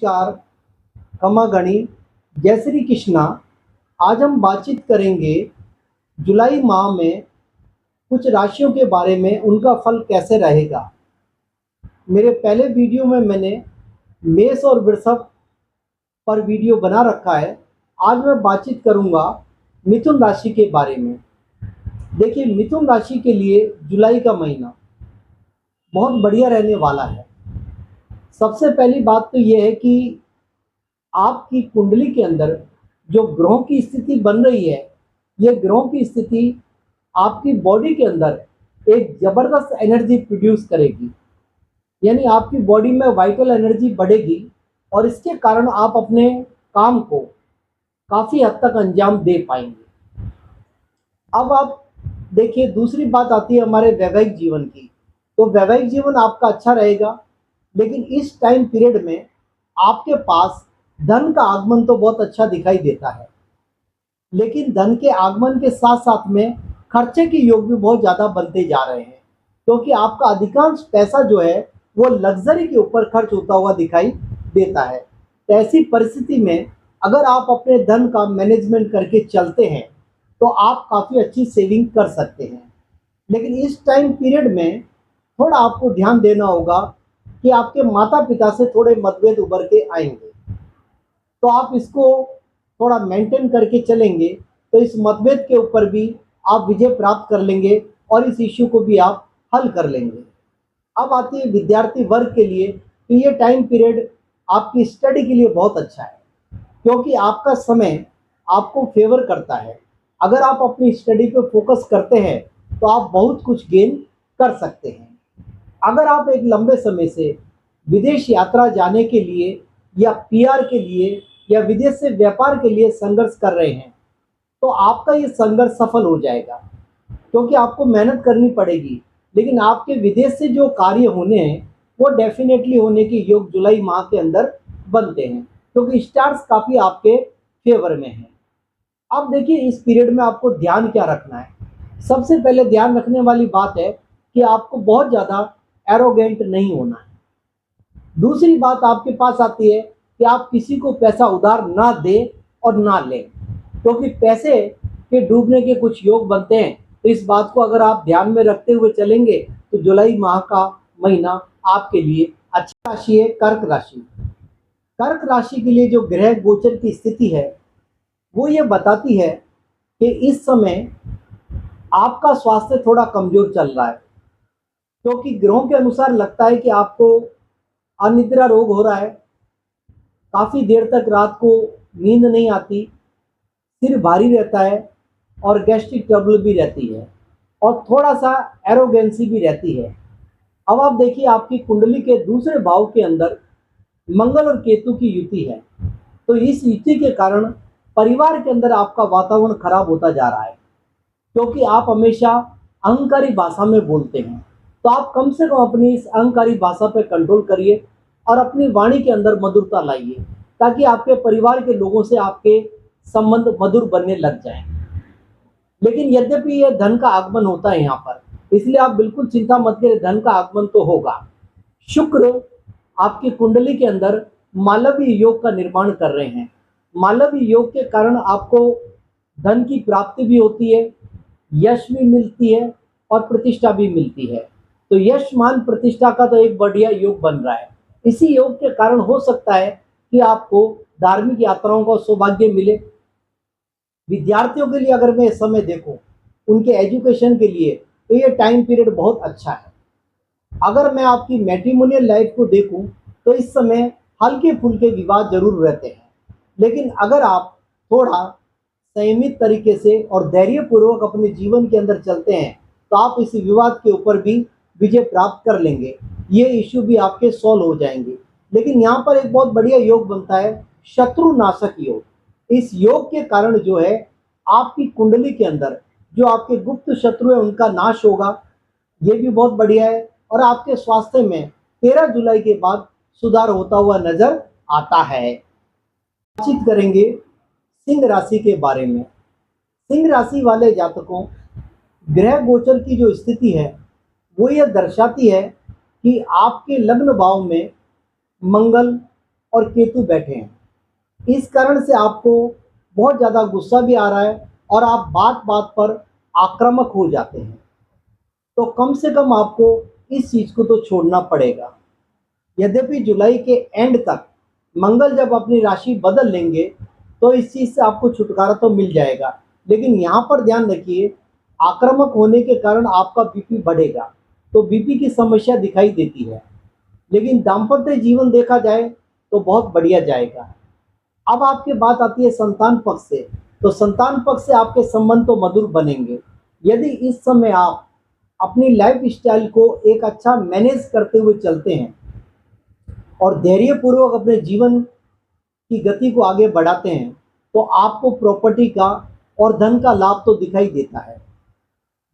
नमस्कार, खमागणी, जय श्री कृष्णा। आज हम बातचीत करेंगे जुलाई माह में कुछ राशियों के बारे में, उनका फल कैसे रहेगा। मेरे पहले वीडियो में मैंने मेष और वृषभ पर वीडियो बना रखा है। आज मैं बातचीत करूंगा मिथुन राशि के बारे में। देखिए, मिथुन राशि के लिए जुलाई का महीना बहुत बढ़िया रहने वाला है। सबसे पहली बात तो यह है कि आपकी कुंडली के अंदर जो ग्रहों की स्थिति बन रही है, ये ग्रहों की स्थिति आपकी बॉडी के अंदर एक जबरदस्त एनर्जी प्रोड्यूस करेगी। यानी आपकी बॉडी में वाइटल एनर्जी बढ़ेगी और इसके कारण आप अपने काम को काफ़ी हद तक अंजाम दे पाएंगे। अब आप देखिए, दूसरी बात आती है हमारे वैवाहिक जीवन की। तो वैवाहिक जीवन आपका अच्छा रहेगा, लेकिन इस टाइम पीरियड में आपके पास धन का आगमन तो बहुत अच्छा दिखाई देता है, लेकिन धन के आगमन के साथ साथ में खर्चे के योग भी बहुत ज़्यादा बनते जा रहे हैं, क्योंकि आपका अधिकांश पैसा जो है वो लग्जरी के ऊपर खर्च होता हुआ दिखाई देता है। तो ऐसी परिस्थिति में अगर आप अपने धन का मैनेजमेंट करके चलते हैं तो आप काफ़ी अच्छी सेविंग कर सकते हैं। लेकिन इस टाइम पीरियड में थोड़ा आपको ध्यान देना होगा कि आपके माता पिता से थोड़े मतभेद उभर के आएंगे। तो आप इसको थोड़ा मेंटेन करके चलेंगे तो इस मतभेद के ऊपर भी आप विजय प्राप्त कर लेंगे और इस इश्यू को भी आप हल कर लेंगे। अब आती है विद्यार्थी वर्ग के लिए। तो ये टाइम पीरियड आपकी स्टडी के लिए बहुत अच्छा है, क्योंकि आपका समय आपको फेवर करता है। अगर आप अपनी स्टडी पे फोकस करते हैं तो आप बहुत कुछ गेन कर सकते हैं। अगर आप एक लंबे समय से विदेश यात्रा जाने के लिए या पीआर के लिए या विदेश से व्यापार के लिए संघर्ष कर रहे हैं तो आपका ये संघर्ष सफल हो जाएगा, क्योंकि आपको मेहनत करनी पड़ेगी। लेकिन आपके विदेश से जो कार्य होने हैं वो डेफिनेटली होने के योग जुलाई माह के अंदर बनते हैं, क्योंकि स्टार्स काफ़ी आपके फेवर में हैं। अब देखिए, इस पीरियड में आपको ध्यान क्या रखना है। सबसे पहले ध्यान रखने वाली बात है कि आपको बहुत ज़्यादा एरोगेंट नहीं होना है। दूसरी बात आपके पास आती है कि आप किसी को पैसा उधार ना दें और ना लें, क्योंकि पैसे के डूबने के कुछ योग बनते हैं। तो इस बात को अगर आप ध्यान में रखते हुए चलेंगे तो जुलाई माह का महीना आपके लिए अच्छी राशि है कर्क राशि। कर्क राशि के लिए जो ग्रह गोचर की स्थिति है वो ये बताती है कि इस समय आपका स्वास्थ्य थोड़ा कमजोर चल रहा है, क्योंकि ग्रहों के अनुसार लगता है कि आपको अनिद्रा रोग हो रहा है। काफ़ी देर तक रात को नींद नहीं आती, सिर भारी रहता है और गैस्ट्रिक ट्रबल भी रहती है और थोड़ा सा एरोगेंसी भी रहती है। अब आप देखिए, आपकी कुंडली के दूसरे भाव के अंदर मंगल और केतु की युति है। तो इस युति के कारण परिवार के अंदर आपका वातावरण खराब होता जा रहा है, क्योंकि आप हमेशा अहंकारी भाषा में बोलते हैं। तो आप कम से कम अपनी इस अहंकारी भाषा पर कंट्रोल करिए और अपनी वाणी के अंदर मधुरता लाइए, ताकि आपके परिवार के लोगों से आपके संबंध मधुर बनने लग जाएं। लेकिन यद्यपि यह धन का आगमन होता है यहाँ पर, इसलिए आप बिल्कुल चिंता मत करिए, धन का आगमन तो होगा। शुक्र आपकी कुंडली के अंदर मालवीय योग का निर्माण कर रहे हैं। मालवीय योग के कारण आपको धन की प्राप्ति भी होती है, यश भी मिलती है और प्रतिष्ठा भी मिलती है। तो यश मान प्रतिष्ठा का तो एक बढ़िया योग बन रहा है। इसी योग के कारण हो सकता है कि आपको धार्मिक यात्राओं का सौभाग्य मिले। विद्यार्थियों के लिए अगर मैं इस समय देखूं, उनके एजुकेशन के लिए, तो ये टाइम पीरियड बहुत अच्छा है। अगर मैं आपकी मैट्रिमोनियल लाइफ को देखूं तो इस समय हल्के फुल्के विवाद जरूर रहते हैं, लेकिन अगर आप थोड़ा संयमित तरीके से और धैर्यपूर्वक अपने जीवन के अंदर चलते हैं तो आप इस विवाद के ऊपर भी विजय प्राप्त कर लेंगे। ये इश्यू भी आपके सॉल्व हो जाएंगे। लेकिन यहाँ पर एक बहुत बढ़िया योग बनता है, शत्रु नाशक योग। इस योग के कारण जो है आपकी कुंडली के अंदर जो आपके गुप्त शत्रु है उनका नाश होगा। ये भी बहुत बढ़िया है। और आपके स्वास्थ्य में 13 जुलाई के बाद सुधार होता हुआ नजर आता है। बातचीत करेंगे सिंह राशि के बारे में। सिंह राशि वाले जातकों, ग्रह गोचर की जो स्थिति है वो ये दर्शाती है कि आपके लग्न भाव में मंगल, और केतु बैठे हैं। इस कारण से आपको बहुत ज़्यादा गुस्सा भी आ रहा है और आप बात बात पर आक्रामक हो जाते हैं। तो कम से कम आपको इस चीज़ को तो छोड़ना पड़ेगा। यद्यपि जुलाई के एंड तक मंगल जब अपनी राशि बदल लेंगे तो इस चीज़ से आपको छुटकारा तो मिल जाएगा, लेकिन यहाँ पर ध्यान रखिए, आक्रामक होने के कारण आपका बीपी बढ़ेगा, तो बीपी की समस्या दिखाई देती है। लेकिन दाम्पत्य जीवन देखा जाए तो बहुत बढ़िया जाएगा। अब आपकी बात आती है संतान पक्ष से, तो संतान पक्ष से आपके संबंध तो मधुर बनेंगे यदि इस समय आप अपनी लाइफ स्टाइल को एक अच्छा मैनेज करते हुए चलते हैं और धैर्यपूर्वक अपने जीवन की गति को आगे बढ़ाते हैं, तो आपको प्रॉपर्टी का और धन का लाभ तो दिखाई देता है।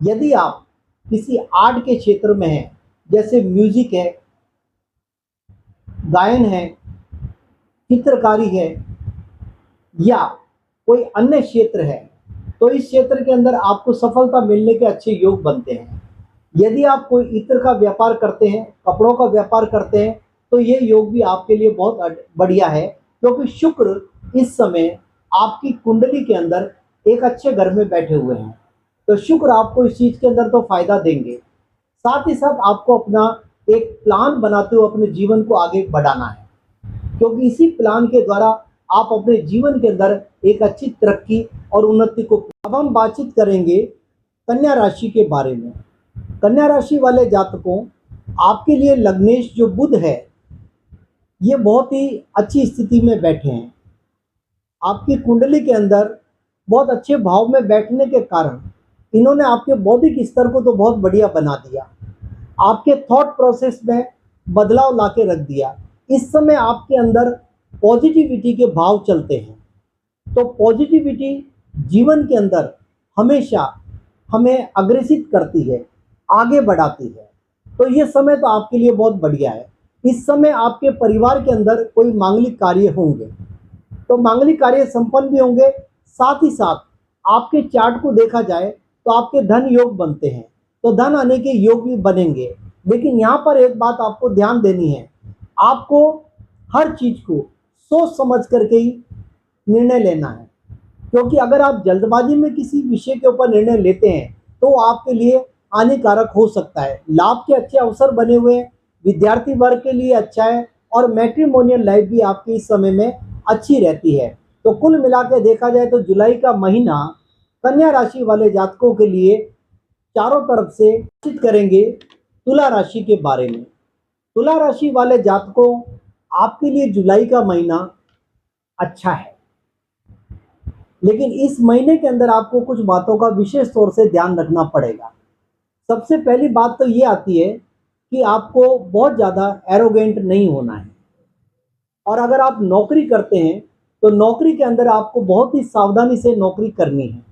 यदि आप किसी आर्ट के क्षेत्र में हैं, जैसे म्यूजिक है, गायन है, चित्रकारी है या कोई अन्य क्षेत्र है, तो इस क्षेत्र के अंदर आपको सफलता मिलने के अच्छे योग बनते हैं। यदि आप कोई इत्र का व्यापार करते हैं, कपड़ों का व्यापार करते हैं, तो ये योग भी आपके लिए बहुत बढ़िया है, क्योंकि शुक्र इस समय आपकी कुंडली के अंदर एक अच्छे घर में बैठे हुए हैं। तो शुक्र आपको इस चीज़ के अंदर तो फायदा देंगे। साथ ही साथ आपको अपना एक प्लान बनाते हुए अपने जीवन को आगे बढ़ाना है, क्योंकि इसी प्लान के द्वारा आप अपने जीवन के अंदर एक अच्छी तरक्की और उन्नति को। अब हम बातचीत करेंगे कन्या राशि के बारे में। कन्या राशि वाले जातकों, आपके लिए लग्नेश जो बुध है, ये बहुत ही अच्छी स्थिति में बैठे हैं। आपकी कुंडली के अंदर बहुत अच्छे भाव में बैठने के कारण इन्होंने आपके बौद्धिक स्तर को तो बहुत बढ़िया बना दिया, आपके थॉट प्रोसेस में बदलाव ला के रख दिया। इस समय आपके अंदर पॉजिटिविटी के भाव चलते हैं, तो पॉजिटिविटी जीवन के अंदर हमेशा हमें अग्रेसित करती है, आगे बढ़ाती है। तो ये समय तो आपके लिए बहुत बढ़िया है। इस समय आपके परिवार के अंदर कोई मांगलिक कार्य होंगे, तो मांगलिक कार्य संपन्न भी होंगे। साथ ही साथ आपके चार्ट को देखा जाए तो आपके धन योग बनते हैं, तो धन आने के योग भी बनेंगे। लेकिन यहाँ पर एक बात आपको ध्यान देनी है, आपको हर चीज को सोच समझ करके ही निर्णय लेना है, क्योंकि अगर आप जल्दबाजी में किसी विषय के ऊपर निर्णय लेते हैं तो आपके लिए हानिकारक हो सकता है। लाभ के अच्छे अवसर बने हुए हैं, विद्यार्थी वर्ग के लिए अच्छा है और मैट्रिमोनियल लाइफ भी आपकी इस समय में अच्छी रहती है। तो कुल मिलाकर देखा जाए तो जुलाई का महीना कन्या राशि वाले जातकों के लिए चारों तरफ से बातचीत करेंगे तुला राशि के बारे में। तुला राशि वाले जातकों, आपके लिए जुलाई का महीना अच्छा है, लेकिन इस महीने के अंदर आपको कुछ बातों का विशेष तौर से ध्यान रखना पड़ेगा। सबसे पहली बात तो ये आती है कि आपको बहुत ज़्यादा एरोगेंट नहीं होना है, और अगर आप नौकरी करते हैं तो नौकरी के अंदर आपको बहुत ही सावधानी से नौकरी करनी है,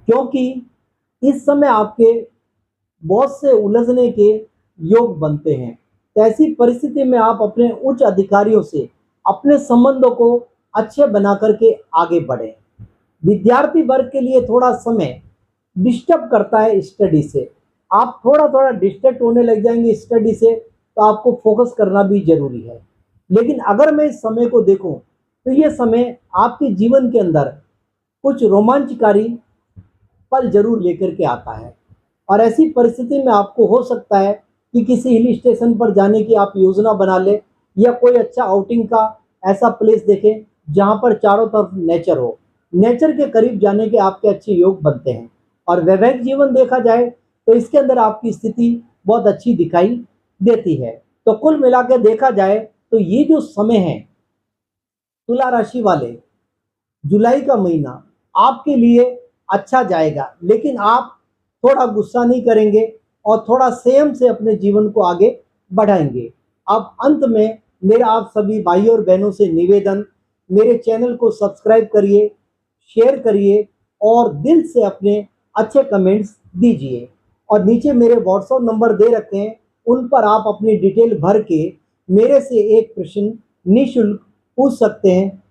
क्योंकि इस समय आपके बॉस से उलझने के योग बनते हैं। तो ऐसी परिस्थिति में आप अपने उच्च अधिकारियों से अपने संबंधों को अच्छे बना करके आगे बढ़ें। विद्यार्थी वर्ग के लिए थोड़ा समय डिस्टर्ब करता है स्टडी से, आप थोड़ा थोड़ा डिस्ट्रैक्ट होने लग जाएंगे स्टडी से, तो आपको फोकस करना भी जरूरी है। लेकिन अगर मैं इस समय को देखूं तो ये समय आपके जीवन के अंदर कुछ रोमांचकारी पल जरूर लेकर के आता है, और ऐसी परिस्थिति में आपको हो सकता है कि किसी हिल स्टेशन पर जाने की आप योजना बना ले, या कोई अच्छा आउटिंग का ऐसा प्लेस देखें जहां पर चारों तरफ नेचर हो। नेचर के करीब जाने के आपके अच्छे योग बनते हैं। और वैवाहिक जीवन देखा जाए तो इसके अंदर आपकी स्थिति बहुत अच्छी दिखाई देती है। तो कुल मिलाकर देखा जाए तो ये जो समय है तुला राशि वाले, जुलाई का महीना आपके लिए अच्छा जाएगा, लेकिन आप थोड़ा गुस्सा नहीं करेंगे और थोड़ा संयम से अपने जीवन को आगे बढ़ाएंगे। अब अंत में मेरा आप सभी भाइयों और बहनों से निवेदन, मेरे चैनल को सब्सक्राइब करिए, शेयर करिए और दिल से अपने अच्छे कमेंट्स दीजिए। और नीचे मेरे व्हाट्सएप नंबर दे रखे हैं, उन पर आप अपनी डिटेल भर के मेरे से एक प्रश्न निःशुल्क पूछ सकते हैं।